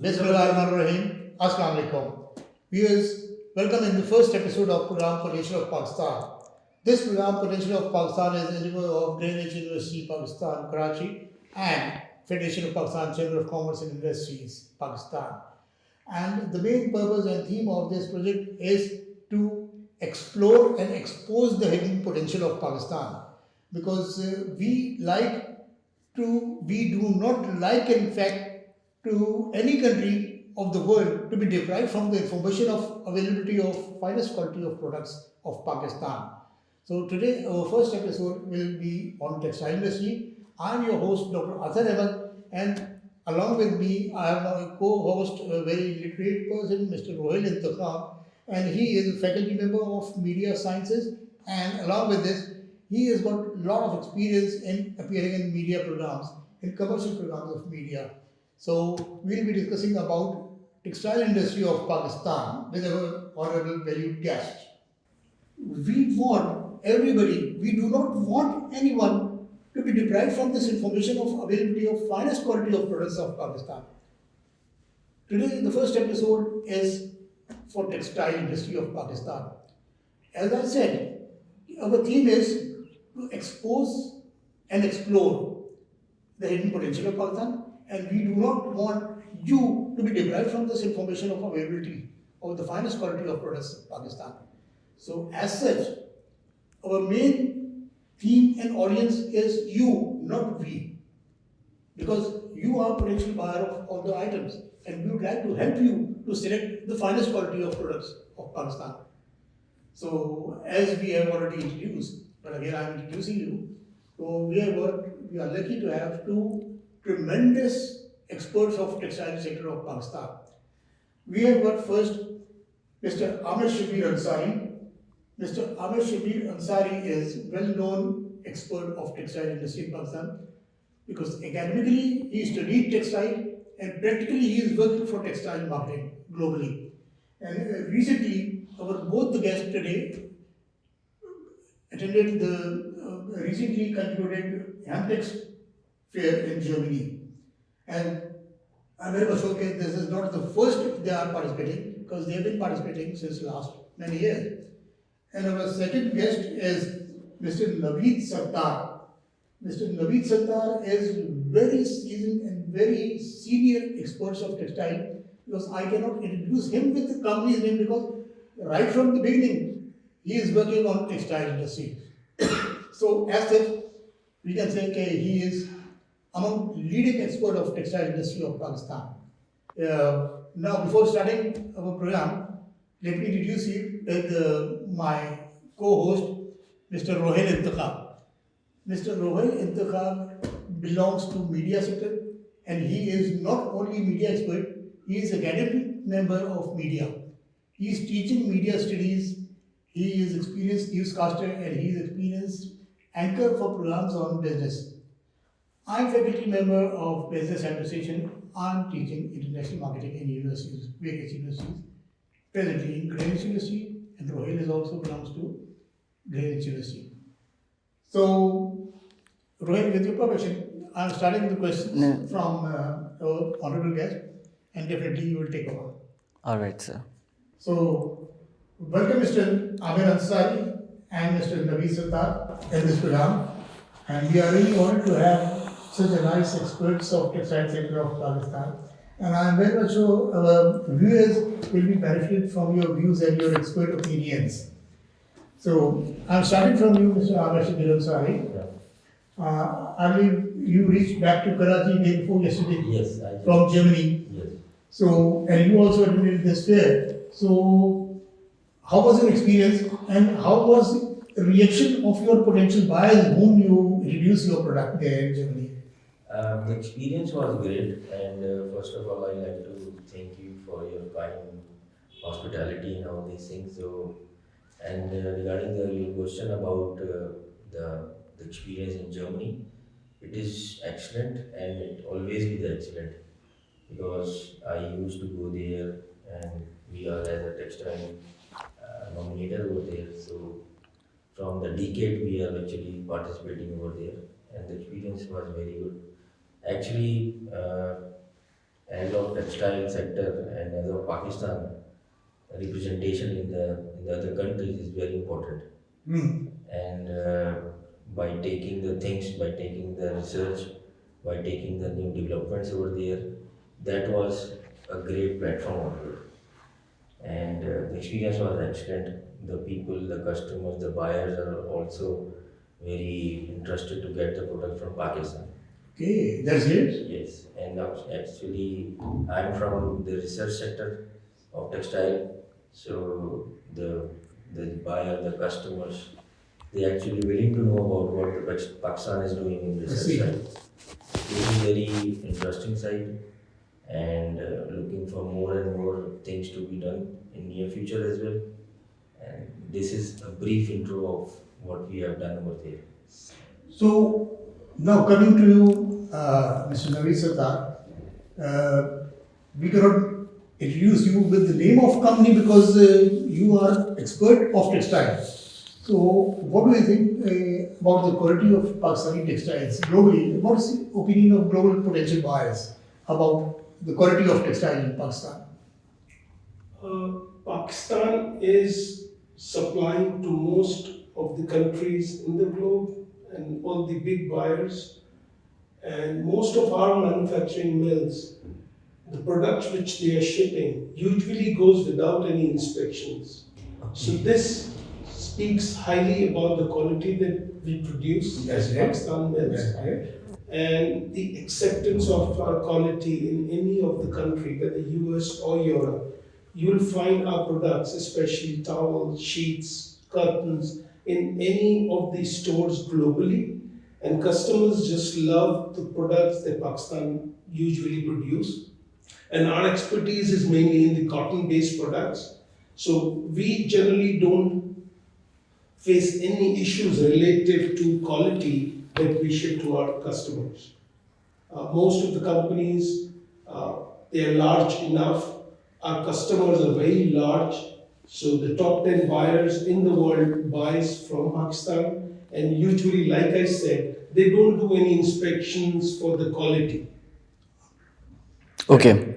Bismillahirrahmanirrahim. Assalamu alaikum. Viewers, welcome in the first episode of program Potential of Pakistan. This program Potential of Pakistan is a delivery of Greenwich University, Pakistan, Karachi, and Federation of Pakistan Chamber of Commerce and Industries, Pakistan. And the main purpose and theme of this project is to explore and expose the hidden potential of Pakistan, because we do not like, in fact, to any country of the world to be deprived from the information of availability of finest quality of products of Pakistan. So today our first episode will be on textile industry. I am your host Dr. Azhar Ahmed, and along with me I have my co-host, a very literate person, Mr. Rohil Intikhab, and he is a faculty member of media sciences, and along with this he has got a lot of experience in appearing in media programs, in commercial programs of media. So we'll be discussing about textile industry of Pakistan with our honorable valued guest. We want everybody, we do not want anyone to be deprived from this information of availability of finest quality of products of Pakistan. Today the first episode is for textile industry of Pakistan. As I said, our theme is to expose and explore the hidden potential of Pakistan, and we do not want you to be deprived from this information of availability of the finest quality of products of Pakistan. So, as such, our main theme and audience is you, not we, because you are potential buyer of all the items, and we would like to help you to select the finest quality of products of Pakistan. So, as we have already introduced, but again I am introducing you. So we are lucky to have two tremendous experts of textile sector of Pakistan. We have got first Mr. Amir Shabir Ansari. Mr. Amir Shabir Ansari is well-known expert of textile industry in Pakistan, because academically he studied textile and practically he is working for textile marketing globally. And recently, both the guests today attended the recently concluded Hamtex fair in Germany. And I'm very much okay, this is not the first they are participating, because they have been participating since last many years. And our second guest is Mr. Naveed Sattar. Mr. Naveed Sattar is very seasoned and very senior experts of textile, because I cannot introduce him with the company's name, because right from the beginning he is working on textile industry. So as such, we can say he is among leading expert of textile industry of Pakistan. Now, before starting our program, let me introduce you with my co-host, Mr. Rohil Intikhab. Mr. Rohil Intikhab belongs to media sector, and he is not only media expert, he is academic member of media. He is teaching media studies, he is experienced newscaster, and he is experienced anchor for programs on business. I am faculty member of Business Administration. I am teaching international marketing in universities, various universities, presently in Greenwich University, and Rohil is also belongs to Greenwich University. So, Rohil, with your permission, I am starting the questions from our honorable guest, and definitely you will take over. All right, sir. So, welcome Mr. Amir Ansari and Mr. Naveed Sattar in this program, and we are really honored to have such a nice experts of textile sector of Pakistan. And I am very much sure our viewers will be benefited from your views and your expert opinions. So, I am starting from you, Mr. Amir Shabir Ansari. I believe you reached back to Karachi day before yesterday. Yes, I did. From Germany. Yes. So, and you also attended this fair. So, how was your experience, and how was the reaction of your potential buyers whom you introduced your product there in Germany? The experience was great, and first of all, I'd like to thank you for your kind hospitality and all these things. So, and regarding your question about the experience in Germany, it is excellent, and it always be the excellent, because I used to go there, and we are as a textile nominator over there. So from the decade we are actually participating over there, and the experience was very good. Actually, as of textile sector and as of Pakistan, representation in the other countries is very important. And by taking the things, by taking the research, by taking the new developments over there, that was a great platform over there. And the experience was excellent. The people, the customers, the buyers are also very interested to get the product from Pakistan. Okay, that's it. Yes, and actually, I'm from the research sector of textile, so the buyer, the customers, they actually willing to know about what the Pakistan is doing in I research see. side. It is very interesting side, and looking for more and more things to be done in near future as well. And this is a brief intro of what we have done over there. So now coming to you, Mr. Naveed Sartar, we cannot introduce you with the name of company because you are expert of textile. So what do you think about the quality of Pakistani textiles globally? What is the opinion of global potential buyers about the quality of textile in Pakistan? Pakistan is supplying to most of the countries in the globe and all the big buyers. And most of our manufacturing mills, the products which they are shipping usually goes without any inspections. So this speaks highly about the quality that we produce as Pakistan mills. And the acceptance of our quality in any of the country, whether US or Europe, you'll find our products, especially towels, sheets, curtains, in any of these stores globally. And customers just love the products that Pakistan usually produce. And our expertise is mainly in the cotton-based products. So we generally don't face any issues relative to quality that we ship to our customers. Most of the companies, they are large enough. Our customers are very large. So the top 10 buyers in the world buys from Pakistan. And usually, like I said, they don't do any inspections for the quality. Okay.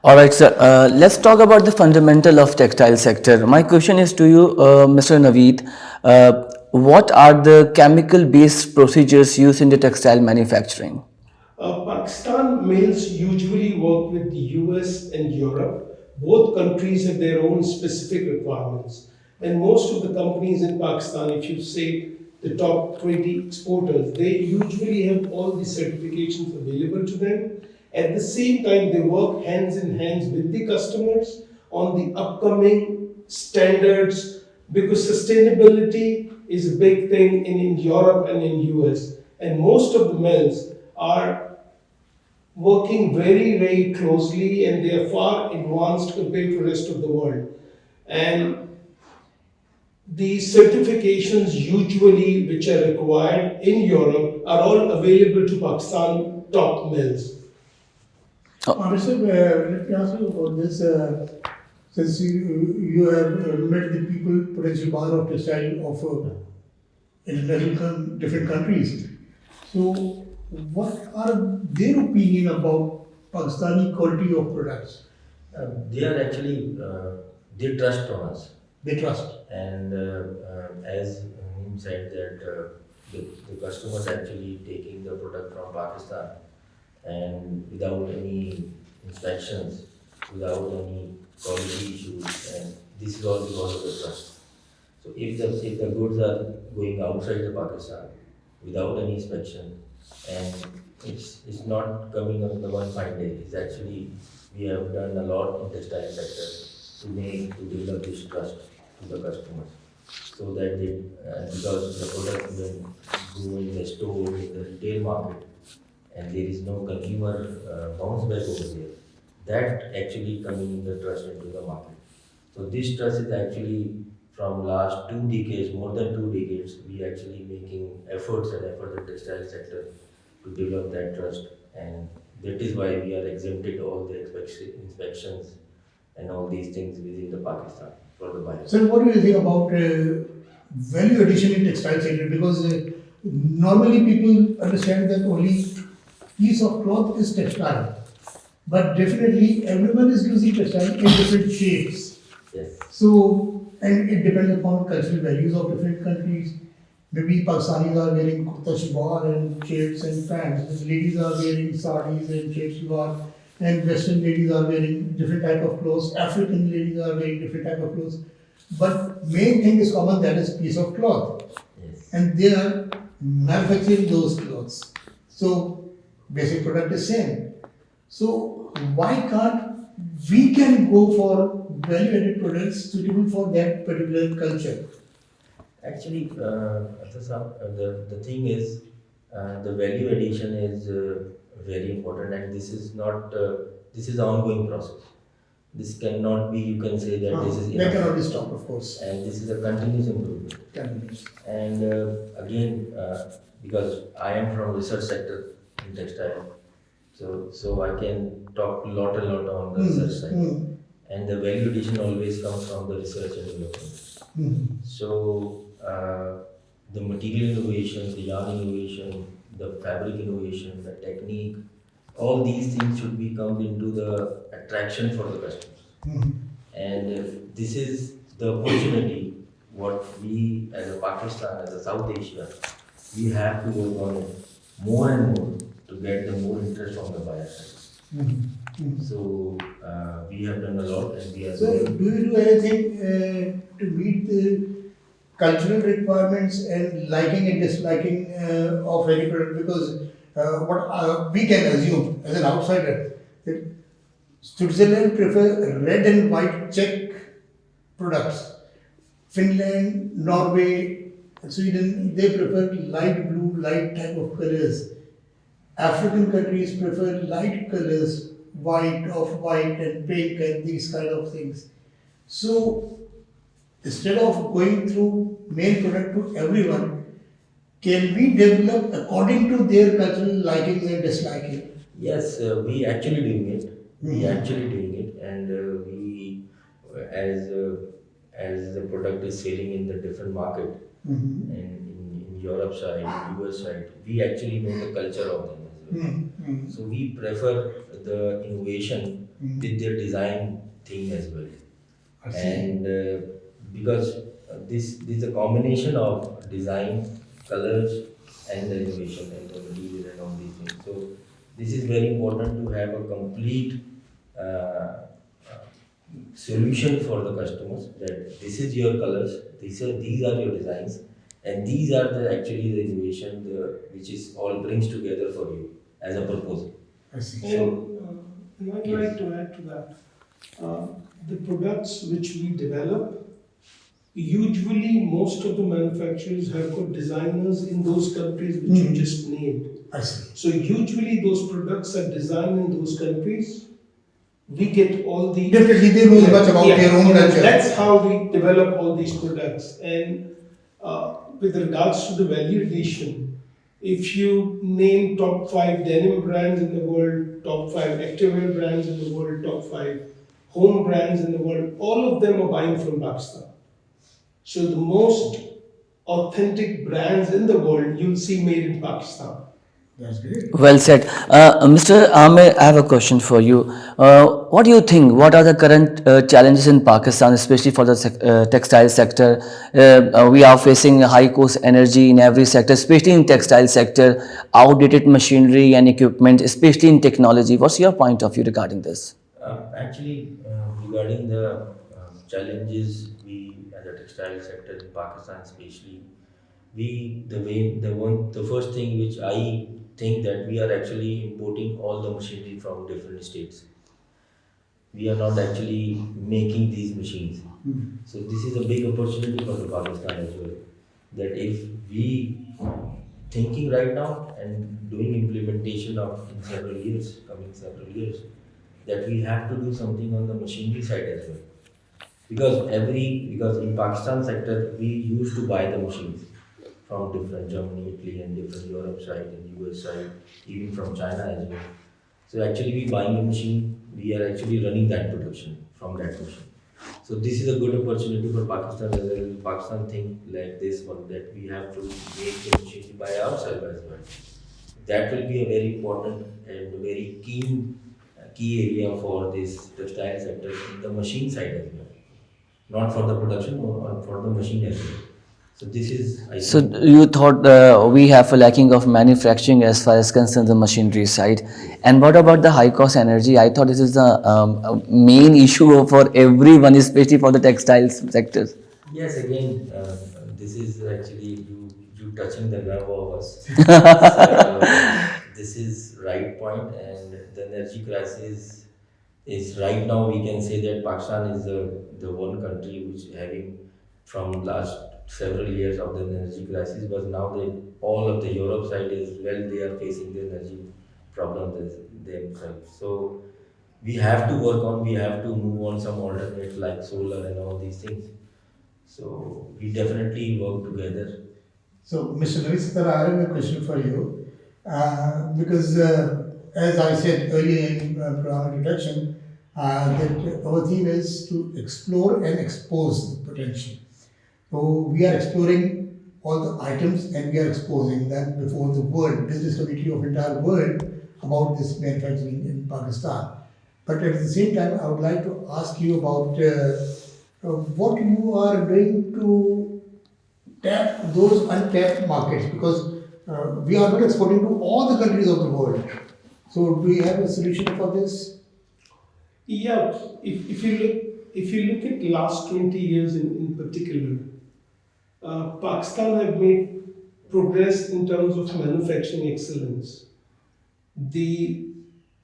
All right, sir. Let's talk about the fundamental of textile sector. My question is to you, Mr. Naveed. What are the chemical-based procedures used in the textile manufacturing? Pakistan mills usually work with the US and Europe. Both countries have their own specific requirements. And most of the companies in Pakistan, if you say the top 20 exporters, they usually have all the certifications available to them. At the same time, they work hands in hands with the customers on the upcoming standards because sustainability is a big thing in Europe and in US. And most of the mills are working very, very closely and they are far advanced compared to the rest of the world. And the certifications usually which are required in Europe are all available to Pakistan top mills. Mr. Let me ask you about this. Since you have met the people, potential buyer of textile of international different countries. So, what are their opinion about Pakistani quality of products? They are actually, they trust on us. They trust. And as Him said that the customers actually taking the product from Pakistan and without any inspections, without any quality issues, and this is all because of the trust. So if the goods are going outside the Pakistan without any inspection, and it's not coming on the one fine day. It's actually we have done a lot in textile sector to develop this trust to the customers, so that they because the product will go in the store in the retail market, and there is no consumer bounce back over there. That actually coming the trust into the market. So this trust is actually from last 2 decades, more than 2 decades, we actually making efforts in textile sector to develop that trust, and that is why we are exempted all the inspections and all these things within the Pakistan for the buyers. So, what do you think about value addition in textile sector? Because normally people understand that only piece of cloth is textile, but definitely everyone is using textile in different shapes. Yes. So, and it depends upon cultural values of different countries. Maybe Pakistanis are wearing kurta shalwar and shirts and pants. The ladies are wearing saris and shirt shalwar. And Western ladies are wearing different type of clothes. African ladies are wearing different type of clothes. But main thing is common, that is piece of cloth. Yes. And they are manufacturing those clothes. So basic product is same. So why can't we can go for value-added products suitable for that particular culture? Actually, the thing is, the value addition is very important, and this is not this is an ongoing process. This cannot be, you can say that this is They cannot be enough, stopped, of course. and this is a continuous improvement. Continuous. And again, because I am from research sector in textile, so I can talk a lot on the research side, and the value addition always comes from the research and development. So the material innovation, the yarn innovation, the fabric innovation, the technique, all these things should be come into the attraction for the customers. And this is the opportunity what we as a Pakistan, as a South Asia, we have to work on it more and more to get the more interest from the buyer side. So we have done a lot, and we are So, doing. do you do anything to meet the cultural requirements and liking and disliking of any product? Because what we can assume as an outsider that Switzerland prefer red and white check products. Finland, Norway, Sweden, they prefer light blue, light type of colors. African countries prefer light colors, white, off-white, and pink, and these kind of things. So instead of going through main product to everyone, can we develop according to their cultural likings and disliking? Yes, we actually doing it. We actually doing it, and we as the product is selling in the different market, and in Europe side, US side, we actually know the culture of them as well. So we prefer the innovation with their design thing as well, I see. and because this is a combination of design, colors, and the innovation and the material and all these things. So this is very important to have a complete solution for the customers, that this is your colors, these are your designs, and these are the actually the innovation which is all brings together for you as a proposal. I see. And I'd like to add to that. The products which we develop, usually most of the manufacturers have got designers in those countries which you just named. I see. So usually those products are designed in those countries. We get all the Definitely, they know much about their own culture. That's how we develop all these products. And with regards to the value addition, if you name top 5 denim brands in the world, top 5 activewear brands in the world, top 5 home brands in the world, all of them are buying from Pakistan. So the most authentic brands in the world you'll see made in Pakistan. That's great. Well said. Mr. Amir, I have a question for you. What do you think? What are the current challenges in Pakistan, especially for the textile sector? We are facing high cost energy in every sector, especially in textile sector, outdated machinery and equipment, especially in technology. What's your point of view regarding this? Actually, regarding the challenges we as a textile sector in Pakistan, especially, the first thing which I think that we are actually importing all the machinery from different states. We are not actually making these machines. So this is a big opportunity for the Pakistan as well. That if we thinking right now and doing implementation of in several years, coming several years, that we have to do something on the machinery side as well. Because in Pakistan sector we used to buy the machines from different Germany, Italy, and different Europe side and US side, even from China as well. So actually we buying a machine, we are actually running that production from that machine. So this is a good opportunity for Pakistan as well. Pakistan think like this one, that we have to make the machine by ourselves as well. That will be a very important and very key area for this textile sector in the machine side as well. Not for the production, or for the machine as well. So this is, I So think, you thought we have a lacking of manufacturing as far as concerns the machinery side, and what about the high cost energy? I thought this is the main issue for everyone, especially for the textiles sector. yes, again, this is actually you touching the nerve of us. So this is right point, and the energy crisis is right now. We can say that Pakistan is the one country which having from last several years of the energy crisis, but now they all of the Europe side is well they are facing the energy problems themselves. So we have to work on, we have to move on some alternate like solar and all these things. So we definitely work together. So, Mr. Navistar, I have a question for you. Because, as I said earlier in our introduction, that our theme is to explore and expose the potential. So, we are exploring all the items and we are exposing them before the world, business community of entire world about this manufacturing in Pakistan. But at the same time, I would like to ask you about what you are doing to tap those untapped markets, because we are not exporting to all the countries of the world. So, do you have a solution for this? Yeah, if you look at last 20 years in particular, Pakistan have made progress in terms of manufacturing excellence. The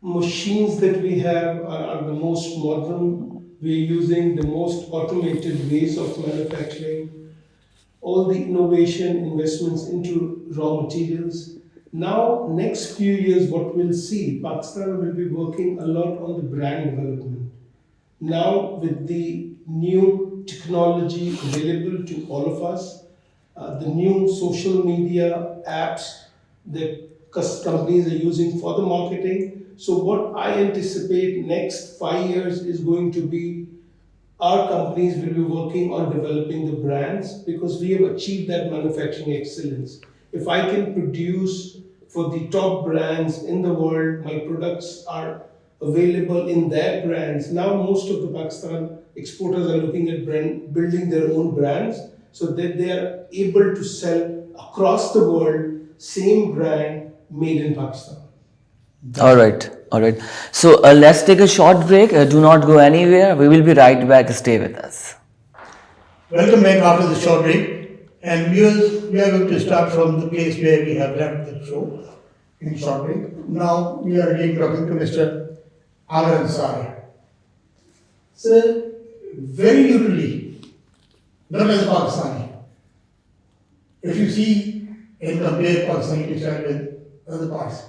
machines that we have are the most modern. We're using the most automated ways of manufacturing. All the innovation investments into raw materials. Now, next few years, what we'll see, Pakistan will be working a lot on the brand development. Now, with the new technology available to all of us, the new social media apps that companies are using for the marketing. So, what I anticipate next 5 years is going to be our companies will be working on developing the brands because we have achieved that manufacturing excellence. If I can produce for the top brands in the world, my products are available in their brands. Now, most of the Pakistan exporters are looking at building their own brands so that they are able to sell across the world same brand made in Pakistan. All right, all right. So let's take a short break. Do not go anywhere. We will be right back. Stay with us. Welcome back after the short break. And we are going to start from the place where we have left the show in short break. Now we are again talking to Mr. Amir Ansari. So, very usually, not as a Pakistani, if you see and compare Pakistani textile with other parts,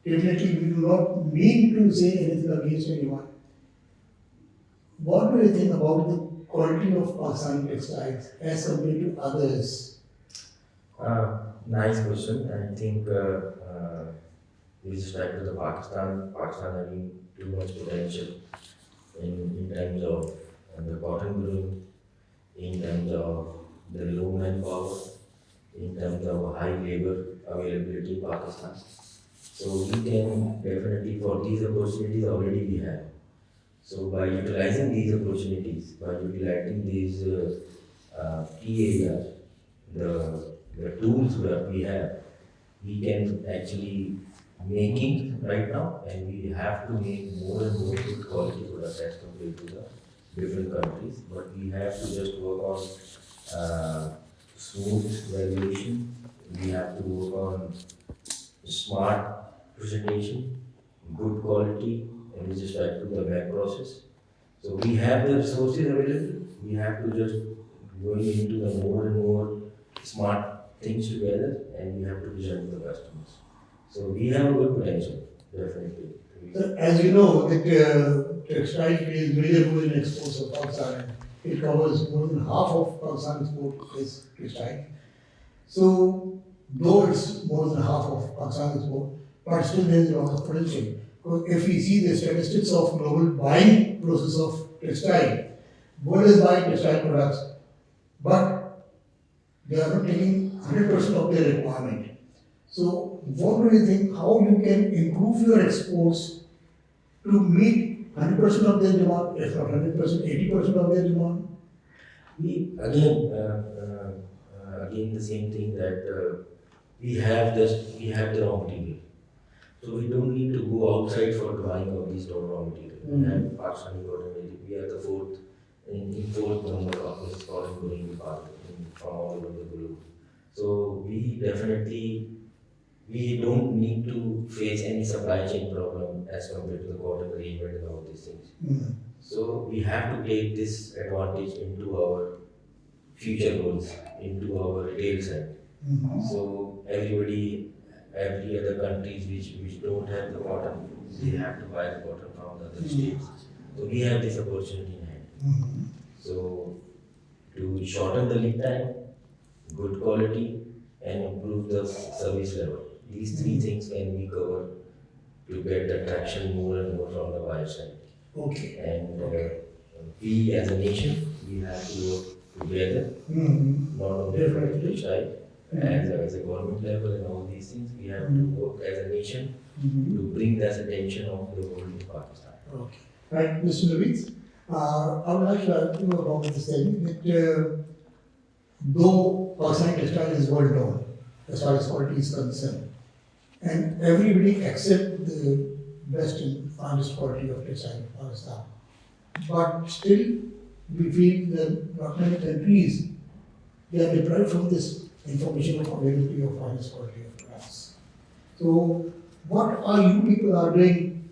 definitely we do not mean to say anything against anyone. What do you think about the quality of Pakistani textiles as compared to others? Nice question. I think with respect to the Pakistan having too much potential in terms of the cotton growing, in terms of the low manpower, in terms of high labor availability in Pakistan. So we can definitely, for these opportunities already we have. So by utilizing these opportunities, by utilizing these key areas, the tools that we have, we can actually making right now, and we have to make more and more good quality products as compared to the different countries. But we have to just work on smooth regulation. We have to work on smart presentation, good quality, and with respect to the back process. So we have the resources available. We have to just going into the more and more smart things together, and we have to present to the customers. So we have a good potential, definitely. So, as you know, that textile plays major role in exports of Pakistan. It covers more than half of Pakistan export is textile. So, though it's more than half of Pakistan export, but still there is a lot of potential. Because if we see the statistics of global buying process of textile, world is buying textile products, but they are not taking 100% of their requirement. So, what do you think? How you can improve your exports to meet 100% of their demand, if not 100%, 80% of their demand? We again the same thing that we have the raw material, so we don't need to go outside for buying of these raw material. We have Pakistani cotton. We are the fourth number of this cotton growing part from all over the globe. So we don't need to face any supply chain problem as compared to the cotton arrangement and all these things. So we have to take this advantage into our future goals, into our retail side. So every other countries which don't have the cotton, they have to buy the cotton from the other states. So we have this opportunity in hand. So to shorten the lead time, good quality, and improve the service level. These three things can be covered to get the traction more and more from the buyer side. Okay. And we as a nation, we have to work together, not only from the side, as a government level and all these things, we have to work as a nation to bring this attention of the world to Pakistan. Okay. Right, Mr. Naveed, I would like to ask you about this thing that though Pakistan Textile is world known as far as quality is concerned, and everybody accept the best and finest quality of textile in Pakistan, but still we feel that not many countries, they are deprived from this information of availability of finest quality of products. So what are you people are doing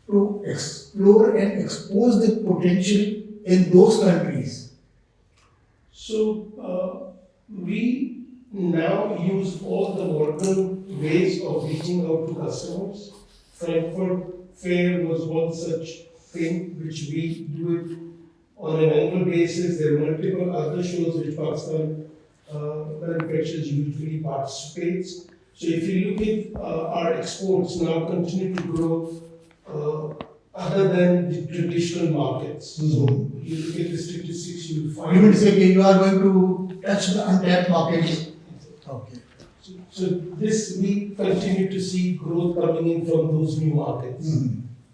to explore and expose the potential in those countries? So we now use all the modern ways of reaching out to customers. Frankfurt Fair was one such thing which we do it on an annual basis. There are multiple other shows which Pakistan manufacturers usually participates. So if you look at our exports now continue to grow other than the traditional markets. So you look at the statistics, you will find. You mean to say that you are going to touch the untapped markets? Okay. So this we continue to see growth coming in from those new markets.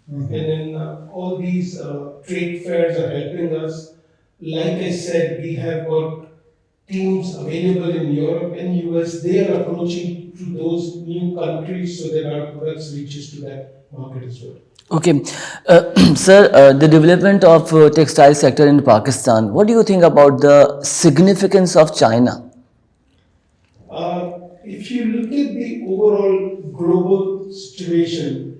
And then all these trade fairs are helping us. Like I said, we have got teams available in Europe and US. They are approaching to those new countries so that our products reaches to that market as well. Okay, sir, the development of textile sector in Pakistan. What do you think about the significance of China? If you look at the overall global situation,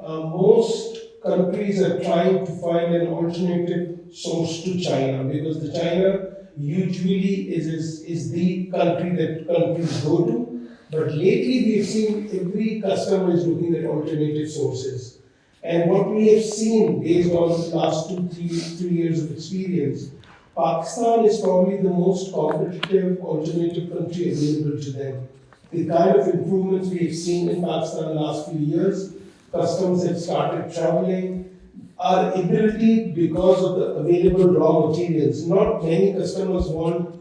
most countries are trying to find an alternative source to China because the China usually is the country that countries go to. But lately we've seen every customer is looking at alternative sources. And what we have seen based on the last 3 years of experience, Pakistan is probably the most competitive alternative country available to them. The kind of improvements we have seen in Pakistan in the last few years, customers have started traveling, our ability because of the available raw materials. Not many customers want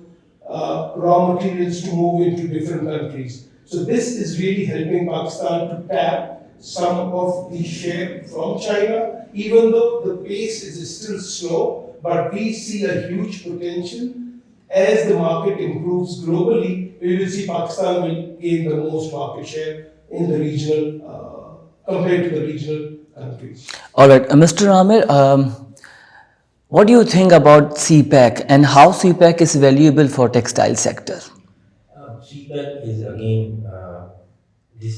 raw materials to move into different countries. So this is really helping Pakistan to tap some of the share from China, even though the pace is still slow, but we see a huge potential. As the market improves globally, we will see Pakistan will gain the most market share in the regional, compared to the regional countries. All right, Mr. Amir, what do you think about CPEC and how CPEC is valuable for textile sector? CPAC is again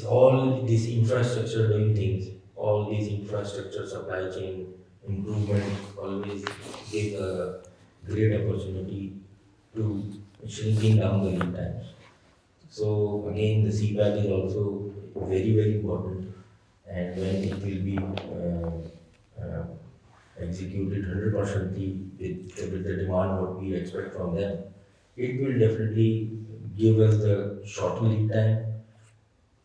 all these infrastructure doing things, all these infrastructure supply chain improvement always give a great opportunity to shrinking down the lead times. So again, the CPAC is also very important, and when it will be executed 100% with the demand what we expect from them, it will definitely give us the shorter lead time,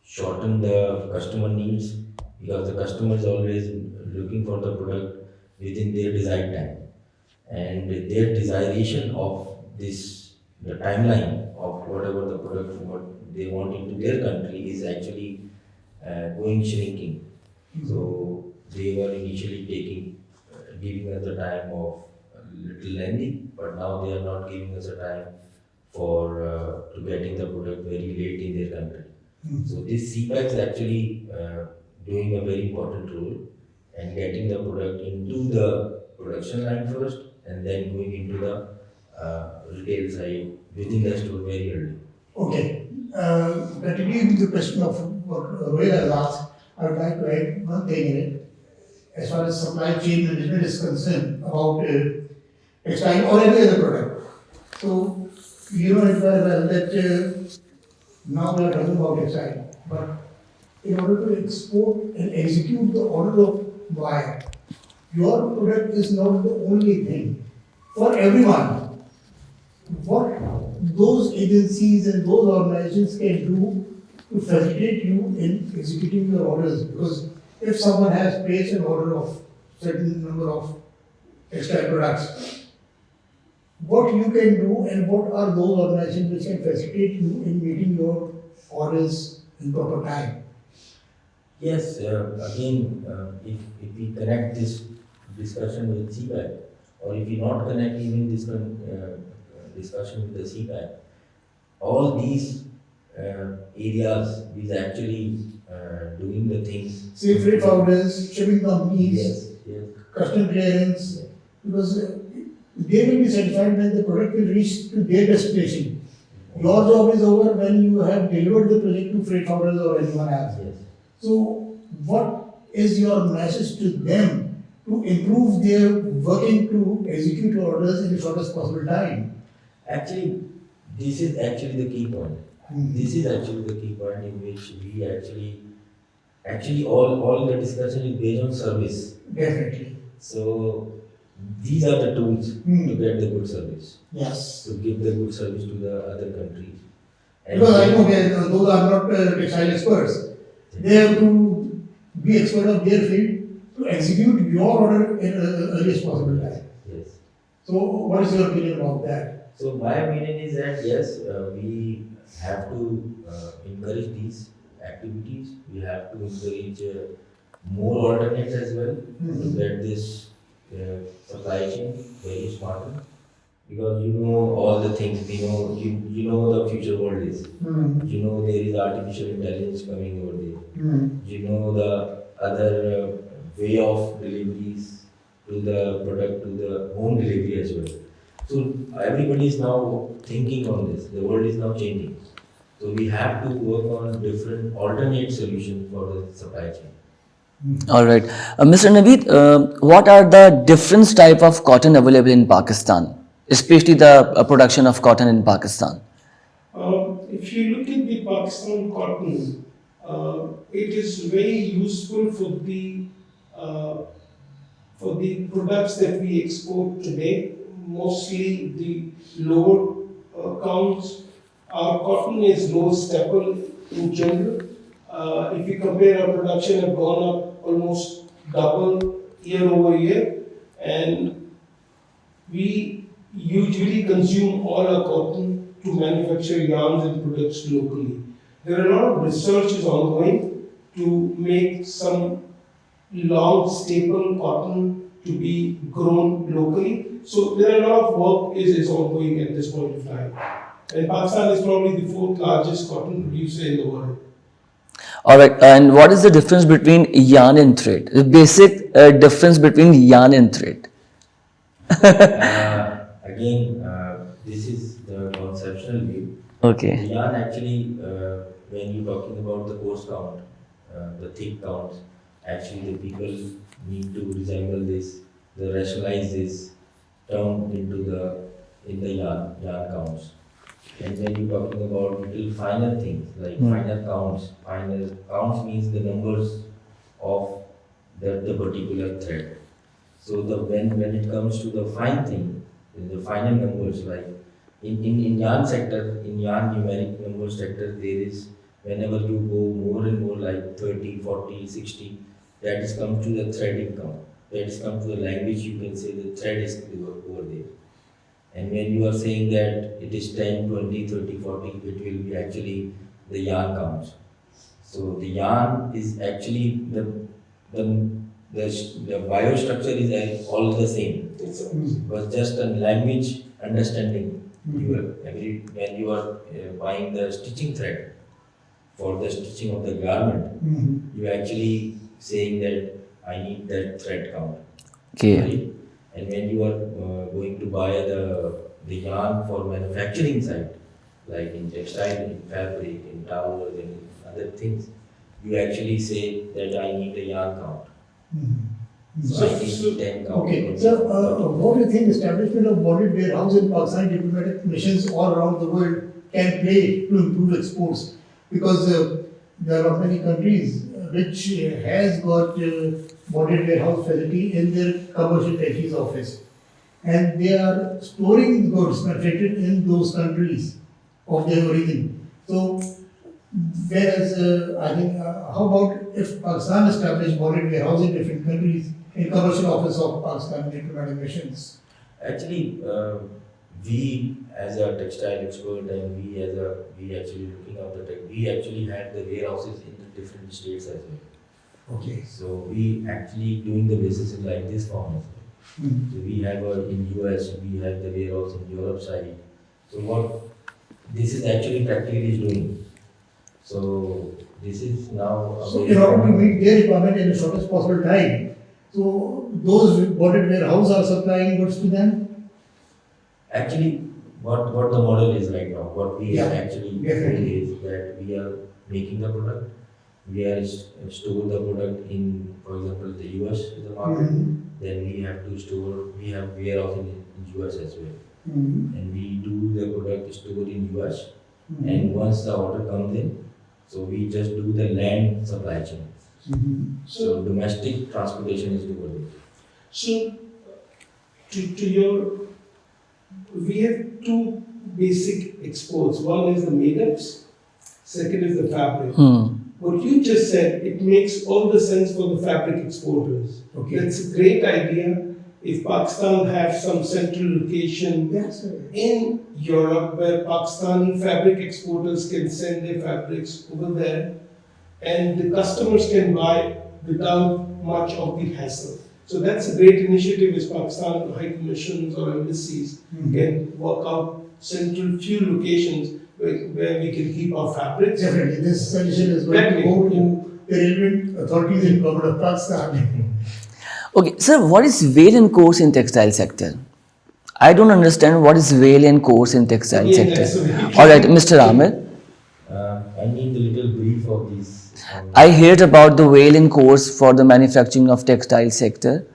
shorten the customer needs, because the customer is always looking for the product within their desired time, and their desiration of this, the timeline of whatever the product what they want into their country is actually going shrinking. So they were initially giving us the time of a little lengthy, but now they are not giving us a time for to getting the product very late in their country. So this CPAC is actually doing a very important role and getting the product into the production line first and then going into the retail side within the store very early. Okay. Continuing with the question of what Rohit has asked, I would like to add one thing in it. As far as supply chain management is concerned about textile or any other product. So, you know it very well that now we are talking about textile, but in order to export and execute the order of buyer, your product is not the only thing. For everyone, what those agencies and those organizations can do to facilitate you in executing your orders, because if someone has placed an order of certain number of textile products, what you can do and what are those organizations which can facilitate you in meeting your orders in proper time? Yes, again, if we connect this discussion with CPAC, or if we not connect even this discussion with the CPAC, all these areas is actually doing the things. Say freight forwarders, shipping companies, Yes, yes, custom clearance, yes. because they will be satisfied when the product will reach to their destination. Your job is over when you have delivered the project to freight forwarders or anyone else. Yes. So, what is your message to them to improve their working to execute orders in the shortest possible time? Actually, this is actually the key point. Hmm. This is actually the key point in which we actually all the discussion is based on service. Definitely. So these are the tools to get the good service, Yes. to give the good service to the other countries. Because I know those are not textile experts. They have to be expert of their field to execute your order in earliest possible time. Yes. So, what is your opinion about that? So my opinion is that yes, we have to encourage these activities. We have to encourage more alternates as well to get this supply chain very smarter. Because you know all the things, you know the future world is. You know there is artificial intelligence coming over there. You know the other way of deliveries to the product, to the home delivery as well. So everybody is now thinking on this. The world is now changing. So we have to work on different alternate solutions for the supply chain. All right. Mr. Naveed, what are the different type of cotton available in Pakistan, especially the production of cotton in Pakistan? If you look at the Pakistan cotton, it is very useful for the products that we export today, mostly the lower counts. Our cotton is low staple in general. If you compare, our production have gone up almost double year over year, and we usually consume all our cotton to manufacture yarns and products locally. There are a lot of researches ongoing to make some long staple cotton to be grown locally. So there are a lot of work is ongoing at this point of time. And Pakistan is probably the fourth largest cotton producer in the world. All right. And what is the difference between yarn and thread? The basic difference between yarn and thread. Again, this is the conceptual view. Okay. The yarn actually, when you're talking about the coarse count, the thick counts, actually the people need to resemble this, they rationalize this term in the yarn counts. And when you're talking about little finer things like finer counts means the numbers of the particular thread. So when it comes to the fine thing, the final numbers like in yarn sector, in yarn numeric number sector, there is whenever you go more and more like 30, 40, 60, that is come to the threading count. That is come to the language, you can say the thread is over there. And when you are saying that it is 10, 20, 30, 40, it will be actually the yarn counts. So the yarn is actually the the biostructure is all the same. It's a- It was just a language understanding. Mhm. When you are buying the stitching thread for the stitching of the garment, Mhm. you actually saying that I need that thread count. Okay. Right? And when you are going to buy the yarn for manufacturing side, like in textile, in fabric, in towels, in other things, you actually say that I need a yarn count. Mhm. So I need 10 count. Okay, 20 so count. what do you think establishment of bonded warehouse in Pakistan diplomatic missions all around the world can play to improve exports? Because there are many countries which has got bonded warehouse facility in their commercial taxis office, and they are storing goods manufactured in those countries of their origin. So whereas, I think, how about if Pakistan established bonded warehouse in different countries in commercial office of Pakistan diplomatic missions? Actually, we as a textile expert and we actually looking at the tech, we actually had the warehouses in the different states as well. Okay. So we actually doing the business in like this form as well. Hmm. So we have in US, we have the warehouse in Europe side. So what this is actually practically is doing. So this is now So in order to meet their requirement in the shortest possible time, so those bonded warehouse are supplying goods to them? actually what the model is right now, what we Yeah, are actually definitely. doing is that we are making the product, we are store the product in, for example, the US is the market. Mhm. Then we have to store, we have warehouse in US as well. Mhm. And we do the product store in US. Mhm. And once the order comes in, so we just do the land supply chain. Mhm. So domestic transportation is doable. So, to your, we have two basic exports. One is the made-ups, second is the fabric. What you just said, it makes all the sense for the fabric exporters. Okay. That's a great idea. If Pakistan have some central location Yes, sir. in Europe where Pakistani fabric exporters can send their fabrics over there and the customers can buy without much of the hassle. So that's a great initiative as Pakistan High Commissions or embassies can work out central few locations where we can keep our fabrics. Definitely, this suggestion is going to go to the relevant authorities in government of Pakistan. Okay, sir, what is valiant course in textile sector? I don't understand what is valiant course in textile Again, that's sector. a very All right, Mr. Amir, I need a little brief of this. I heard about the valiant course for the manufacturing of textile sector.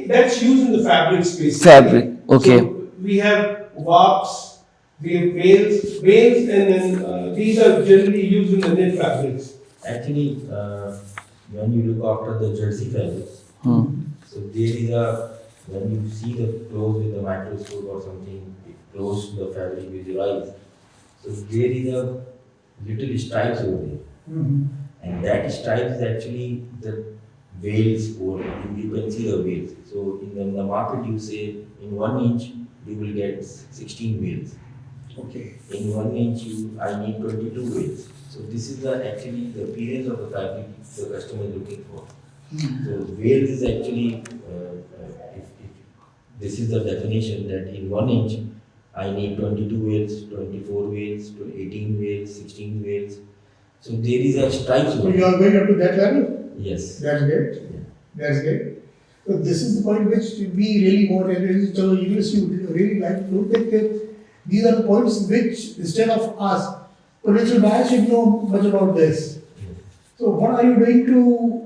That's used in the fabric space. Fabric, okay. So we have warps, we have veils, and then these are generally used in the knit fabrics. Actually, when you look after the jersey fabrics, so there is when you see the clothes with the microscope or something, it close the fabric with your eyes. So there is a little stripes over there. Mhm. And that stripe is actually the veils, or you can see the veils. So in the market you say in 1 inch you will get 16 veils. Okay. In 1 inch I need 22 veils. So this is actually the appearance of the fabric the customer is looking for. So veils is actually, if this is the definition that in 1 inch I need 22 veils, 24 veils, 18 veils, 16 veils. So there is a stripes. So you are going up to that level? Yes. That's great. Yeah. That's great. So this is the point which we really want, and so university would really like to look at. These are the points which, instead of us, potential buyers should know much about this. So what are you doing to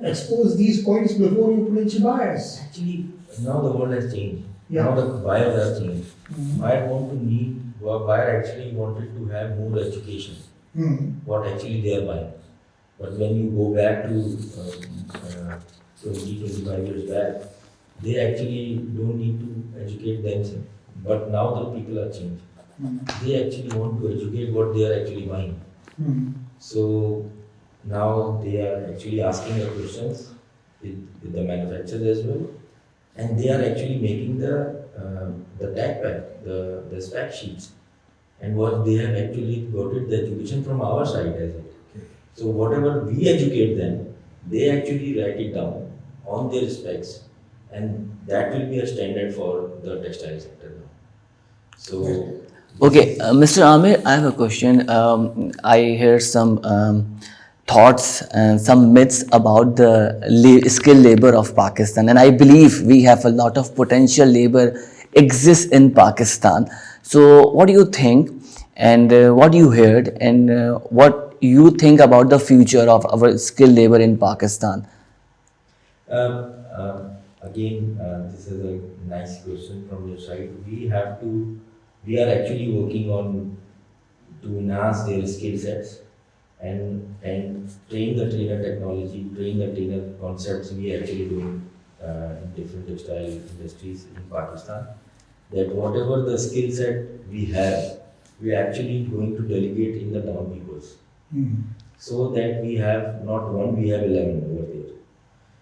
expose these points before your potential buyers? Actually, now the world has changed. Yeah. Now the buyers have changed. Buyer actually wanted to have more education. What actually they are buying. But when you go back to 25 years back, they actually don't need to educate themselves. But now the people are changed. They actually want to educate what they are actually buying. So now they are actually asking the questions with the manufacturers as well. And they are actually making the tag pack, the spec sheets. And what they have actually got it, the education from our side as well. So whatever we educate them, they actually write it down on their specs, and that will be a standard for the textile sector now. So Okay, Mr. Amir, I have a question. I heard some thoughts and some myths about the skilled labor of Pakistan, and I believe we have a lot of potential labor exists in Pakistan. So, what do you think, and what you heard, and what you think about the future of our skilled labor in Pakistan? Um, Again, this is a nice question from your side. We are actually working on to enhance their skill sets and train the trainer technology, train the trainer concepts. We are actually doing in different textile industries in Pakistan. That whatever the skill set we have, we are actually going to delegate in the down peoples, so that we have not one, we have 11 over there.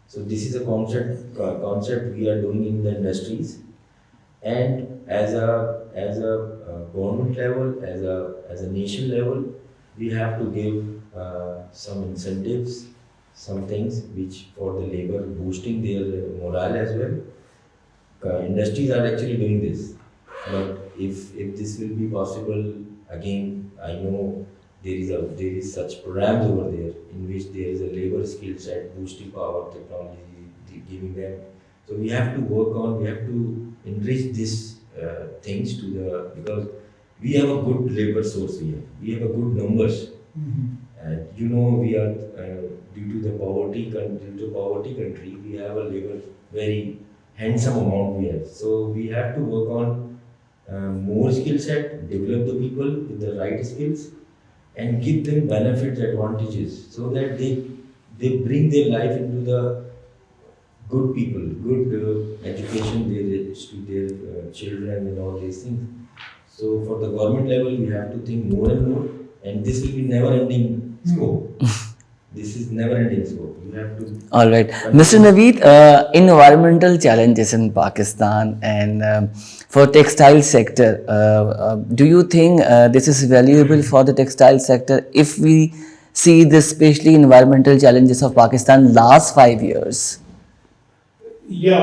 So this is a concept we are doing in the industries, and as a government level, as a nation level, we have to give some incentives, some things which for the labor boosting their morale as well. Industries are actually doing this, but if this will be possible, again, I know there is such programs over there in which there is a labor skill set boosting power technology giving them. So we have to work on, we have to enrich these things to the, because we have a good labor source here, we have a good numbers. And you know, we are due to the poverty country, we have a labor very handsome amount we have. So we have to work on more skill set, develop the people with the right skills, and give them benefits, advantages, so that they bring their life into the good people, good education to their children and all these things. So for the government level, we have to think more and more, and this will be never-ending scope. This is never-ending scope. You have to. All right, Mr. Naveed, environmental challenges in Pakistan and for textile sector, do you think this is valuable for the textile sector if we see this, especially environmental challenges of Pakistan last 5 years? Yeah,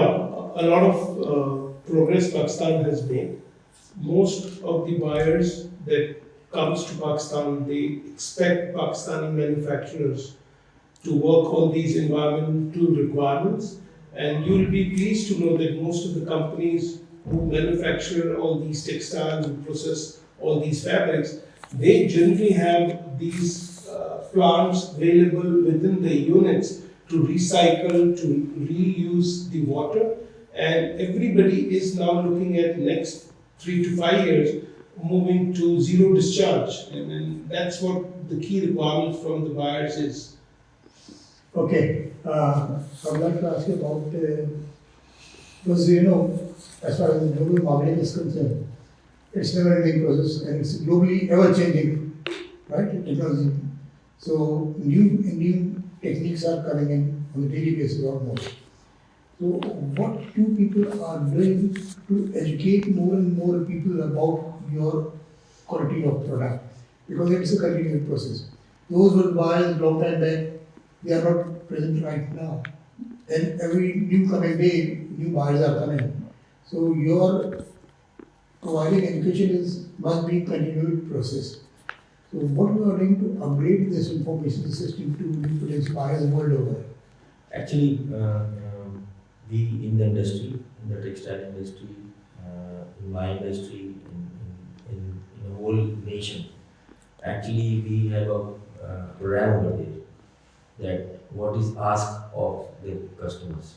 a lot of progress Pakistan has made. Most of the buyers that comes to Pakistan, they expect Pakistani manufacturers to work on these environmental requirements. And you'll be pleased to know that most of the companies who manufacture all these textiles and process all these fabrics, they generally have these plants available within the units to recycle, to reuse the water. And everybody is now looking at next 3 to 5 years moving to zero discharge. And that's what the key requirement from the buyers is. Okay, I would like to ask you about, because as far as the global marketing is concerned, it's never ending process and it's globally ever changing, right? Technology. So new techniques are coming in on a daily basis almost. So what you people are doing to educate more and more people about your quality of product? Because it's a continuous process. Those who buy a long time back, they are not present right now. And every new coming day, new buyers are coming. So your providing education must be a continued process. So what we are doing to upgrade this information system to new potential buyers world over? Actually, we in the industry, in the textile industry, in my industry, in the whole nation, actually we have a program over there, that what is asked of the customers.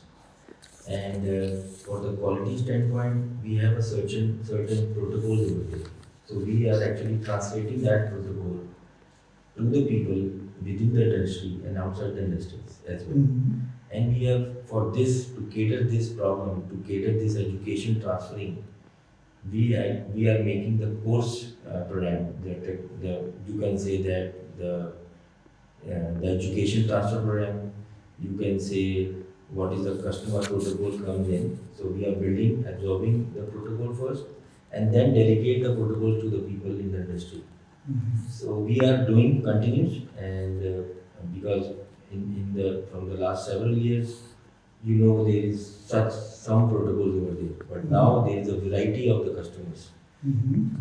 And for the quality standpoint, we have a certain protocols over there. So we are actually translating that protocol to the people within the industry and outside the industries as well. And we have, for this, to cater this problem, to cater this education transferring, we are making the course program. You can say that the education transfer program. You can say what is the customer protocol comes in. So we are building, absorbing the protocol first, and then delegate the protocol to the people in the industry. So we are doing continuous, and because from the last several years, you know, there is such some protocols over there. But now there is a variety of the customers.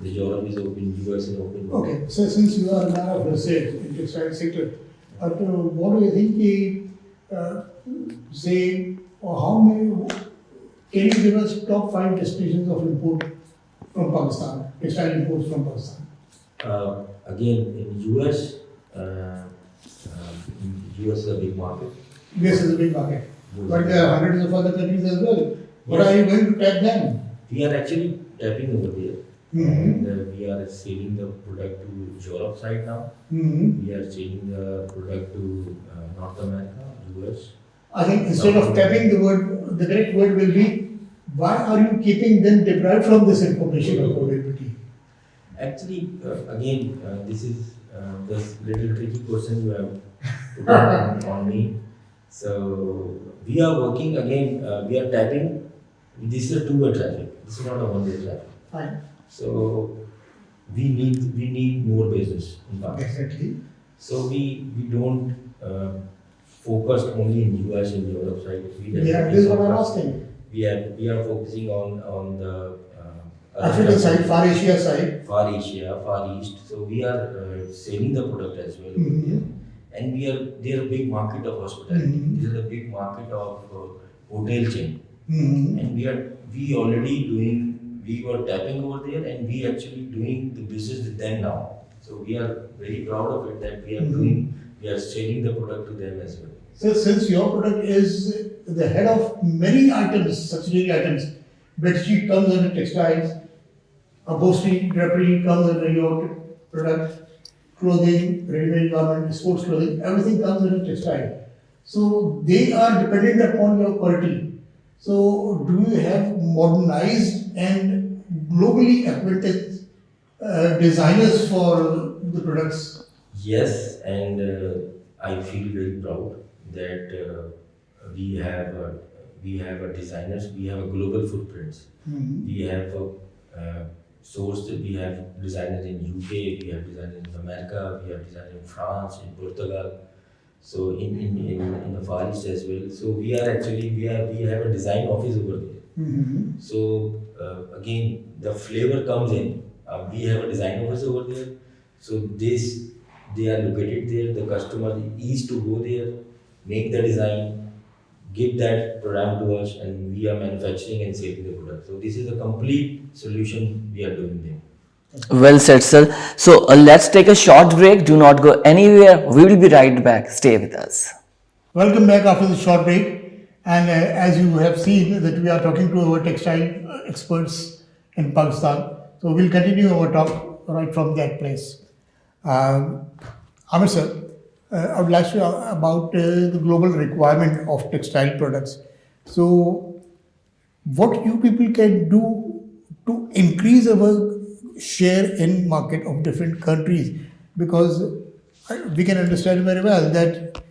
The Europe is open, US is open. Okay, so since you are a man of research in textile sector, what do you think, say, or how many, can you give us top 5 destinations of import from Pakistan, textile imports from Pakistan? Again, in US, US is a big market. US is a big market, but there are hundreds of other countries as well. What Yes. are you going to tap them? We are actually tapping over there. And we are selling the product to Europe side now. We are selling the product to North America, US. I think instead of tapping the word, the correct word will be, why are you keeping them deprived from this information of availability? Actually, again, this is the little tricky question you have put on me. So we are working again. We are tapping. This is a two-way traffic. This is not a one-way traffic. Fine. So we need more business in Pakistan. Definitely. So we don't focus only in US and Europe side. Yeah, this is what I'm asking. We are focusing on the African side, Far Asia side. Far Asia, Far East. So we are selling the product as well. And they are a big market of hospitality. This is a big market of hotel chain. And we already doing. We were tapping over there, and we actually doing the business with them now. So we are very proud of it that we are doing. We are selling the product to them as well. So since your product is the head of many items, subsidiary items, bedsheet comes under textiles, upholstery, drapery comes under your product, clothing, ready-made garment, sports clothing, everything comes under textile. So they are dependent upon your quality. So do you have modernized and globally acquainted designers for the products? Yes, and I feel very proud that we have a designers. We have a global footprints. We have sourced. We have designers in UK. We have designers in America. We have designers in France, in Portugal. So in the Far East as well. So we have a design office over there. So again, the flavor comes in. We have a design office over there. So they are located there. The customer is to go there, make the design, give that program to us, and we are manufacturing and selling the product. So this is a complete solution we are doing there. Well said, sir. So let's take a short break. Do not go anywhere. We will be right back. Stay with us. Welcome back after the short break. And as you have seen that we are talking to our textile experts in Pakistan. So we'll continue our talk right from that place. Amir sir, I would like to ask about the global requirement of textile products. So what you people can do to increase our share in market of different countries, because we can understand very well that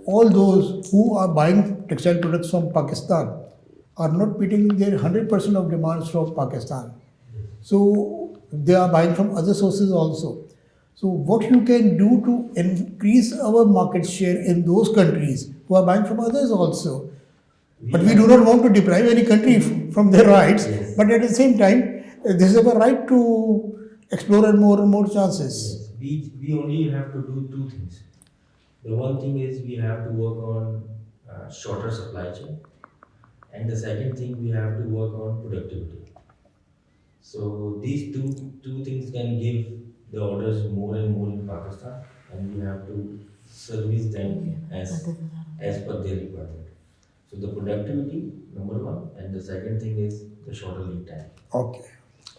all those who are buying textile products from Pakistan are not meeting their 100% of demands from Pakistan. So they are buying from other sources also. So what you can do to increase our market share in those countries who are buying from others also. But we do not want to deprive any country from their rights. Yes. But at the same time, this is our right to explore and more chances. Yes. We only have to do two things. The one thing is we have to work on shorter supply chain, and the second thing we have to work on productivity. So these two things can give the orders more and more in Pakistan, and we have to service them as per their requirement. So the productivity, number one, and the second thing is the shorter lead time. Okay.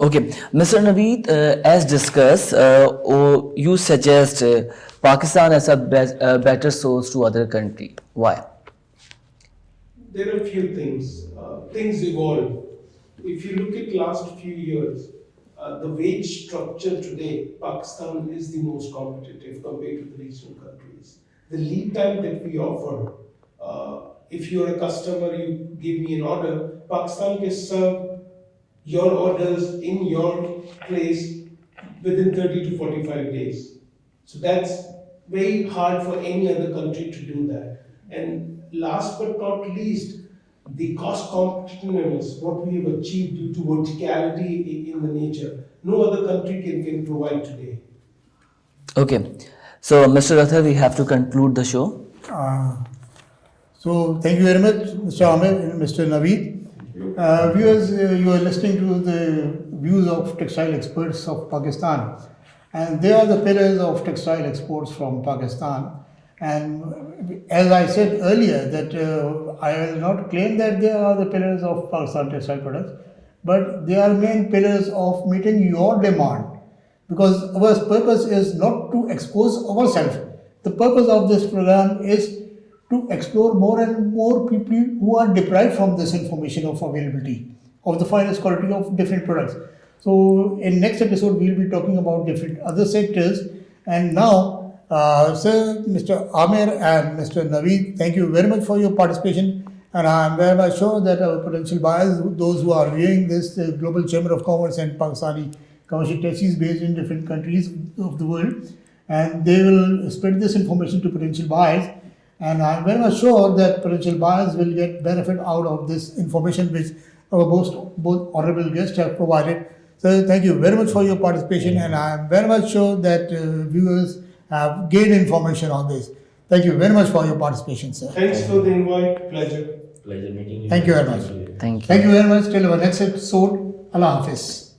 Okay, Mr. Naveed, as discussed, you suggest Pakistan as a better source to other country. Why? There are a few things. Things evolve. If you look at last few years, the wage structure today, Pakistan is the most competitive compared to the regional countries. The lead time that we offer, if you're a customer, you give me an order, Pakistan can serve your orders in your place within 30 to 45 days. So that's very hard for any other country to do that. And last but not least, the cost competitiveness, what we have achieved due to verticality in the nature, no other country can provide today. Okay. So, Mr. Rathar, we have to conclude the show. So thank you very much, Mr. Amir and Mr. Naveed. Viewers, you are listening to the views of textile experts of Pakistan, and they are the pillars of textile exports from Pakistan. And as I said earlier, that I will not claim that they are the pillars of Pakistan textile products, but they are main pillars of meeting your demand. Because our purpose is not to expose ourselves. The purpose of this program is to explore more and more people who are deprived from this information of availability of the finest quality of different products. So in next episode we'll be talking about different other sectors. And now, Sir, Mr. Amir and Mr. Naveed, thank you very much for your participation. And I am very much sure that our potential buyers, those who are viewing this, the Global Chamber of Commerce and Pakistani commercial textiles based in different countries of the world, and they will spread this information to potential buyers. And I'm very much sure that potential buyers will get benefit out of this information which our both honorable guests have provided. So thank you very much for your participation, and I'm very much sure that viewers have gained information on this. Thank you very much for your participation, sir. Thanks for the invite. Pleasure. Pleasure meeting you. Thank you very much. Thank you. Thank you very much. Till our next episode. Allah Hafiz.